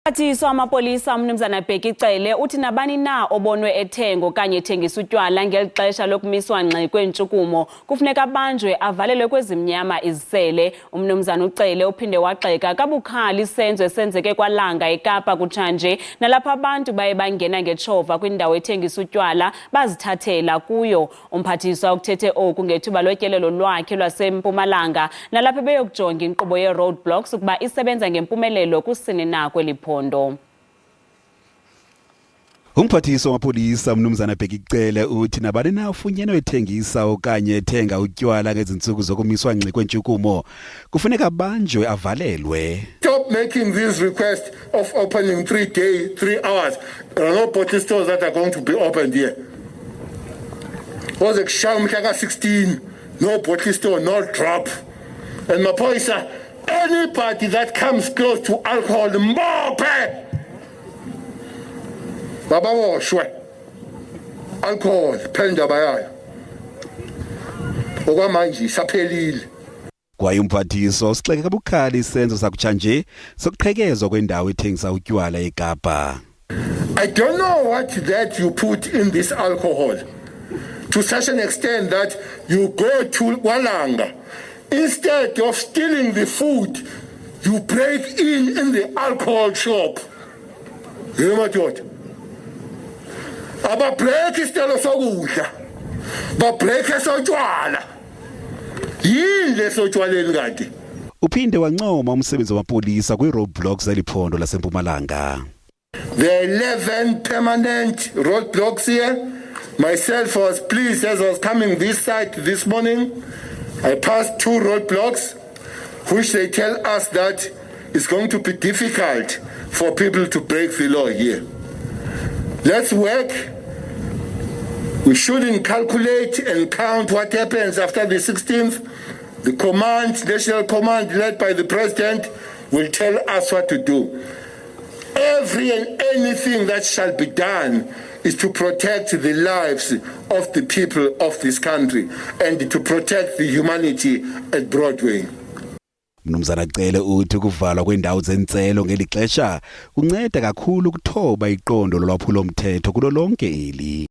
Umphathiswa wamapolisa Umnumzana Bheki Cele uthi nabanina obonwe ethenga okanye ethengisa utywala ngelixesha lokumiswa ngxi kweentshukumo kufuneka abanjwe avalelwe kwezimnyama izisele. Umnumzana uCele uphinde wagxeka kabukhali isenzo esenzeke kwaLanga eKapa kutshanje nalapha abantu baye bangena ngetshova kwindawo ethengisa utywala bazithathela kuyo. Umphathiswa ukuthethe oku ngethuba lotyelelo lwakhe lwase-Mpumalanga nalapha beyokujonga inkqubo ye-roadblocks ukuba isebenza ngempumelelo kusini na kweliphondo. Umphathiswa wamapolisa Umnumzana Bheki Cele uthi nabanina abafunyenwe ethengisa okanye ethenga utywala ngezintsuku zokumiswa ngxi kweentshukumo kufuneka abanjwe avalelwe. Stop making these requests of opening 3 hours. There are no bottle stores that are going to be opened here. Was a 16, no bottle store, no drop. And mapolisa, anybody that comes close to alcohol, mbope! Mababanjwe, alcohol, Iindaba yayo. Okwamanje saphelile. Kwaye umphathiswa usixeke kabukhali isenzo sakutshanje sokuqhekezwa kwendawo ethengisa utywala eKapa. I don't know what that you put in this alcohol to such an extent that you go to Walanga. Instead of stealing the food, you break in the alcohol shop. You know what? Aba break isitelo sokudla. Ba break esotywala. Yile sotywaleni kanti. Uphinde wancoma umsebenzi wamapolisa kwi-roadblocks eliphondo lase-Mpumalanga. There are 11 permanent roadblocks here. Myself was pleased as I was coming this side this morning. I passed 2 roadblocks, which they tell us that it's going to be difficult for people to break the law here. Let's work. We shouldn't calculate and count what happens after the 16th. The command, national command led by the president, will tell us what to do. Every and anything that shall be done is to protect the lives of the people of this country and to protect the humanity at Broadway. Umnumzana Cele uthi ukuvalwa kwendawo zentselo ngelixesha kunceda kakhulu ukuthoba iqondo lolwaphulo mthetho kulo lonke eli.